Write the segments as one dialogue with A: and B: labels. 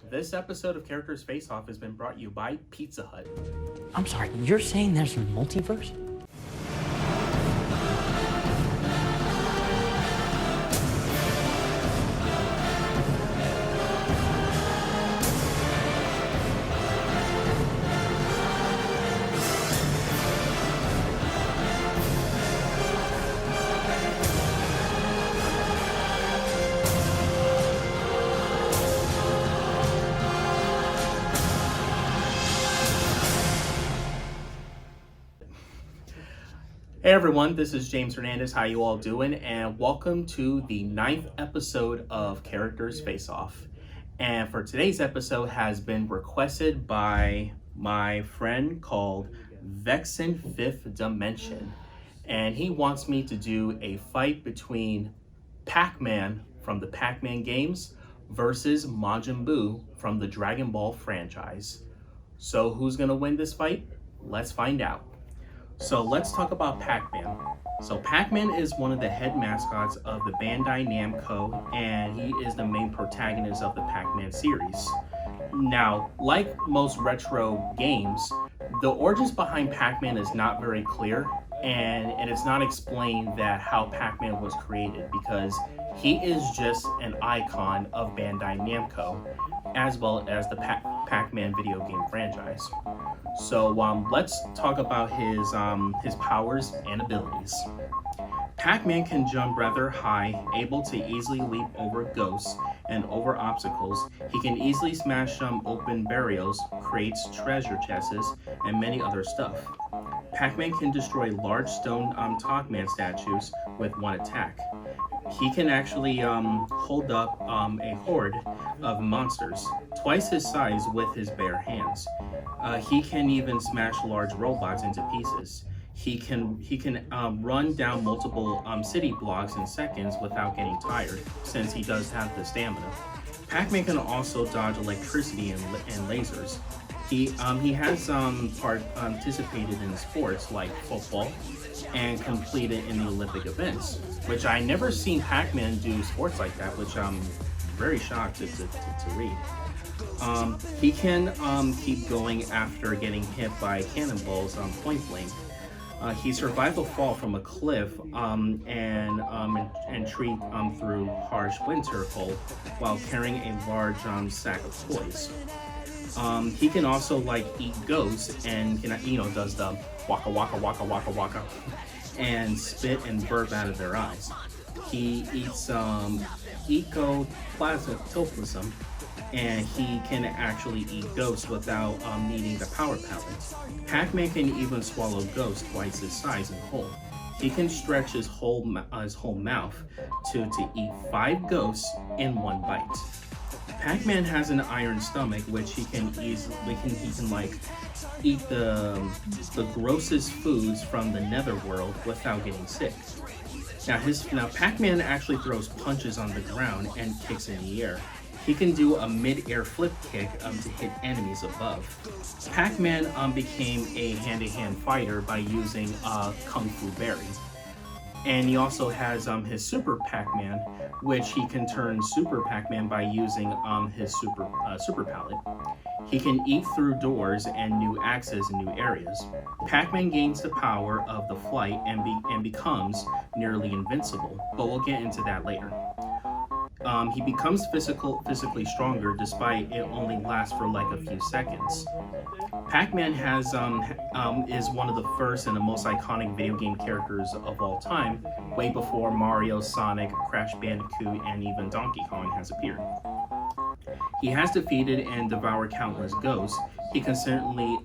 A: This episode of Characters Face Off has been brought to you by Pizza Hut.
B: I'm sorry, you're saying there's a multiverse?
A: Hey everyone, this is James Hernandez. How you all doing? And welcome to the 9th episode of Characters Face Off. And for today's episode has been requested by my friend called Vexen Fifth Dimension. And he wants me to do a fight between Pac-Man from the Pac-Man games versus Majin Buu from the Dragon Ball franchise. So who's gonna win this fight? Let's find out. So let's talk about Pac-Man. So Pac-Man is one of the head mascots of the Bandai Namco, and he is the main protagonist of the Pac-Man series. Now, like most retro games, the origins behind Pac-Man is not very clear, and it's not explained that how Pac-Man was created, because he is just an icon of Bandai Namco, as well as the Pac-Man video game franchise. So let's talk about his powers and abilities. Pac-Man can jump rather high, able to easily leap over ghosts and over obstacles. He can easily smash open barrels, creates treasure chests, and many other stuff. Pac-Man can destroy large stone Pac-Man statues with one attack. He can actually hold up a horde of monsters, twice his size with his bare hands. He can even smash large robots into pieces. He can run down multiple city blocks in seconds without getting tired, since he does have the stamina. Pac-Man can also dodge electricity and lasers. He has participated in sports like football and completed in the Olympic events, which I never seen Pac-Man do sports like that, which I'm very shocked to read. He can keep going after getting hit by cannonballs point blank. He survived a fall from a cliff and treat through harsh winter cold while carrying a large sack of toys. He can also eat ghosts and does the waka waka waka waka waka and spit and burp out of their eyes. He eats ectoplasm, and he can actually eat ghosts without needing the power pellets. Pac-Man can even swallow ghosts twice his size and whole. He can stretch his whole mouth to eat 5 ghosts in one bite. Pac-Man has an iron stomach, which he can eat the grossest foods from the netherworld without getting sick. Now Pac-Man actually throws punches on the ground and kicks in the air. He can do a mid-air flip kick to hit enemies above. Pac-Man became a hand-to-hand fighter by using Kung Fu Berry. And he also has his Super Pac-Man, which he can turn Super Pac-Man by using his Super Palette. He can eat through doors and new access in new areas. Pac-Man gains the power of the flight and becomes nearly invincible, but we'll get into that later. He becomes physically stronger, despite it only lasts for a few seconds. Pac-Man is one of the first and the most iconic video game characters of all time, way before Mario, Sonic, Crash Bandicoot, and even Donkey Kong has appeared. He has defeated and devoured countless ghosts. He can certainly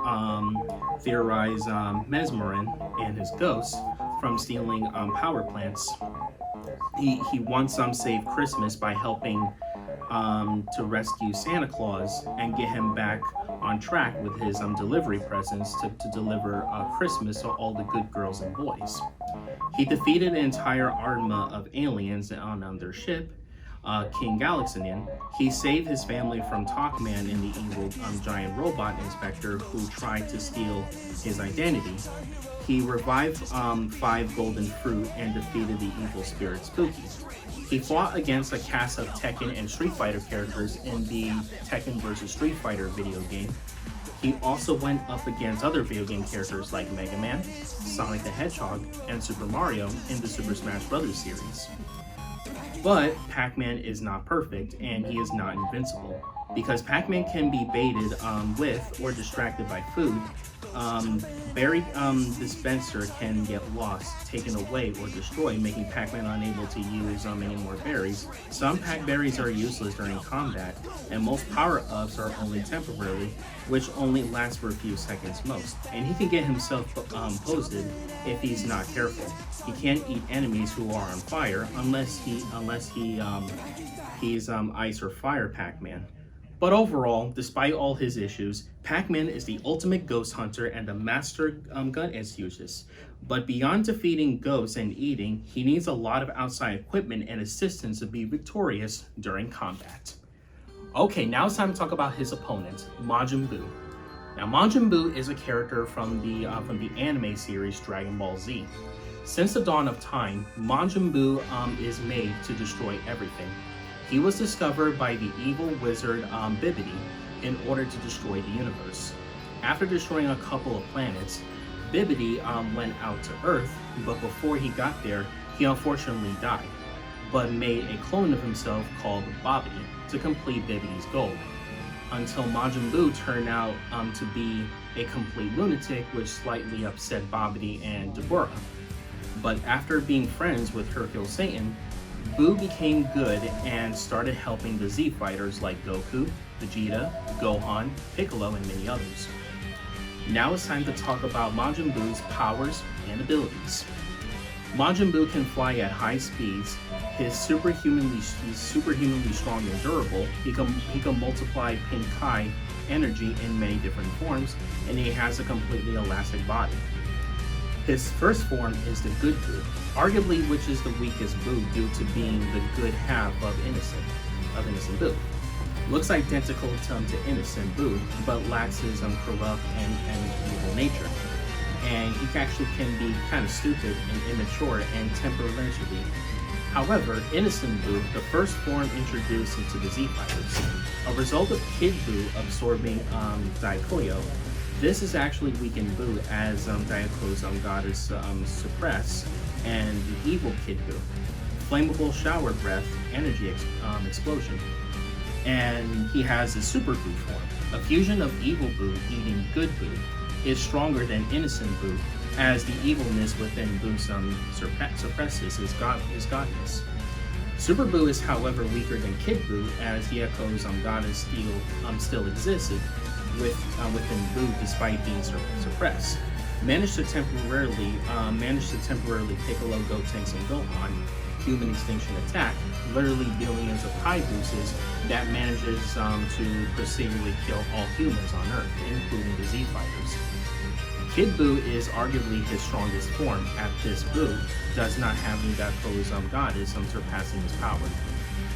A: theorize Mesmerin and his ghosts from stealing power plants. He once saved Christmas by helping to rescue Santa Claus and get him back on track with his delivery presents to deliver Christmas to all the good girls and boys. He defeated an entire armada of aliens on their ship, King Galaxian. He saved his family from Pac-Man and the evil giant robot inspector who tried to steal his identity. He revived 5 golden fruit and defeated the evil spirit Spooky. He fought against a cast of Tekken and Street Fighter characters in the Tekken vs. Street Fighter video game. He also went up against other video game characters like Mega Man, Sonic the Hedgehog, and Super Mario in the Super Smash Bros. Series. But Pac-Man is not perfect, and he is not invincible. Because Pac-Man can be baited with or distracted by food, berry dispenser can get lost, taken away, or destroyed, making Pac-Man unable to use any more berries. Some Pac berries are useless during combat, and most power-ups are only temporary, which only lasts for a few seconds most. And he can get himself posted if he's not careful. He can't eat enemies who are on fire unless he's ice or fire Pac-Man. But overall, despite all his issues, Pac-Man is the ultimate ghost hunter and the master gun enthusiast. But beyond defeating ghosts and eating, he needs a lot of outside equipment and assistance to be victorious during combat. Okay, now it's time to talk about his opponent, Majin Buu. Now, Majin Buu is a character from the anime series Dragon Ball Z. Since the dawn of time, Majin Buu is made to destroy everything. He was discovered by the evil wizard Bibidi in order to destroy the universe. After destroying a couple of planets, Bibidi went out to Earth, but before he got there, he unfortunately died, but made a clone of himself called Bobby to complete Bibidi's goal, until Majin Buu turned out to be a complete lunatic, which slightly upset Bobby and Deborah. But after being friends with Hercule Satan, Buu became good and started helping the Z fighters like Goku, Vegeta, Gohan, Piccolo, and many others. Now it's time to talk about Majin Buu's powers and abilities. Majin Buu can fly at high speeds. He's superhumanly strong and durable. He can multiply pink Kai energy in many different forms, and he has a completely elastic body. His first form is the Good Buu, arguably which is the weakest Buu due to being the good half of Innocent Buu. Looks identical to Innocent Buu, but lacks his corrupt and evil nature. And he actually can be kind of stupid and immature and temperamental. However, Innocent Buu, the first form introduced into the Z Fighters, a result of Kid Buu absorbing Daikoyo. This is actually weakened Buu as Daiko's god is suppressed, and the evil Kid Buu, flammable shower breath, energy explosion. And he has the Super Buu form, a fusion of evil Buu eating good Buu, is stronger than Innocent Buu, as the evilness within Buu suppresses his godness. Super Buu is, however, weaker than Kid Buu, as Daiko's goddess still existed within Buu despite being suppressed. Managed to temporarily Piccolo, Gotenks, and Gohan human extinction attack, literally billions of high boosters that manages to proceedingly kill all humans on Earth, including the Z Fighters. Kid Buu is arguably his strongest form, as this Buu does not have Daiko's goddess surpassing his power.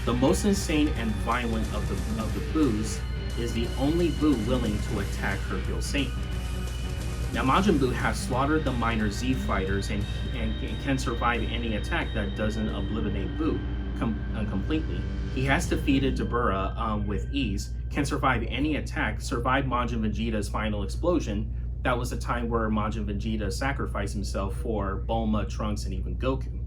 A: The most insane and violent of the Buus is the only Buu willing to attack Hercule Satan. Now, Majin Buu has slaughtered the minor Z fighters and can survive any attack that doesn't obliterate Buu completely. He has defeated Deborah with ease, can survive any attack, survived Majin Vegeta's final explosion. That was the time where Majin Vegeta sacrificed himself for Bulma, Trunks, and even Goku.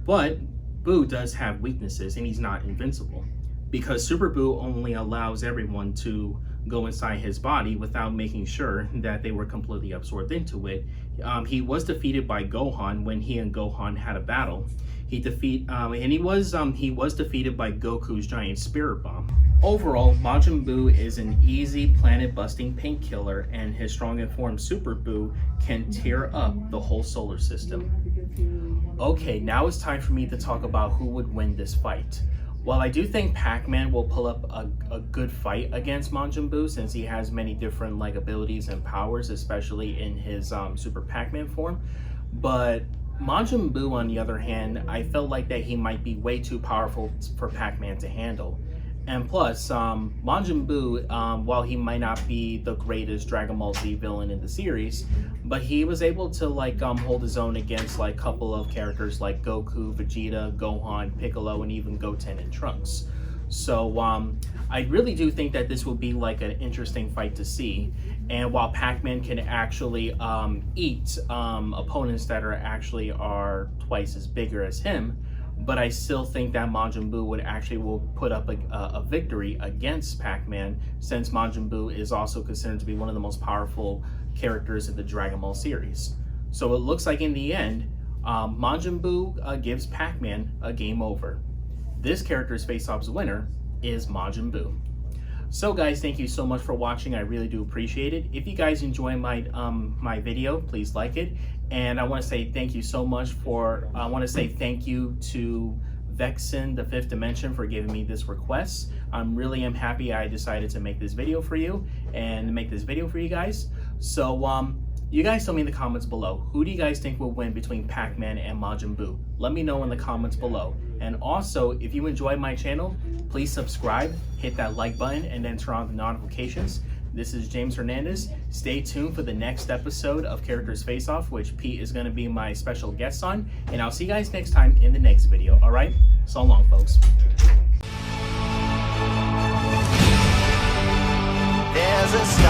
A: But Buu does have weaknesses, and he's not invincible, because Super Buu only allows everyone to go inside his body without making sure that they were completely absorbed into it. He was defeated by Gohan when he and Gohan had a battle. He was defeated by Goku's giant spirit bomb. Overall, Majin Buu is an easy planet-busting painkiller, and his strong and formed Super Buu can tear up the whole solar system. Okay, now it's time for me to talk about who would win this fight. While I do think Pac-Man will pull up a good fight against Majin Buu, since he has many different abilities and powers, especially in his Super Pac-Man form, but Majin Buu, on the other hand, I felt like that he might be way too powerful for Pac-Man to handle, And plus, Majin Buu, while he might not be the greatest Dragon Ball Z villain in the series, but he was able to like hold his own against like a couple of characters like Goku, Vegeta, Gohan, Piccolo, and even Goten and Trunks. So I really do think that this will be like an interesting fight to see. And while Pac-Man can actually eat opponents that are twice as bigger as him, but I still think that Majin Buu will put up a victory against Pac-Man, since Majin Buu is also considered to be one of the most powerful characters in the Dragon Ball series. So it looks like in the end, Majin Buu gives Pac-Man a game over. This character's face-off's winner is Majin Buu. So guys, thank you so much for watching. I really do appreciate it. If you guys enjoy my my video, please like it. And I want to say thank you so much I want to say thank you to Vexen, the Fifth Dimension, for giving me this request. I'm really happy I decided to make this video for you and make this video for you guys. So you guys tell me in the comments below, who do you guys think will win between Pac-Man and Majin Buu? Let me know in the comments below. And also, if you enjoy my channel, please subscribe, hit that like button, and then turn on the notifications. This is James Hernandez. Stay tuned for the next episode of Characters Face Off, which Pete is going to be my special guest on. And I'll see you guys next time in the next video. All right? So long, folks.
C: There's a star.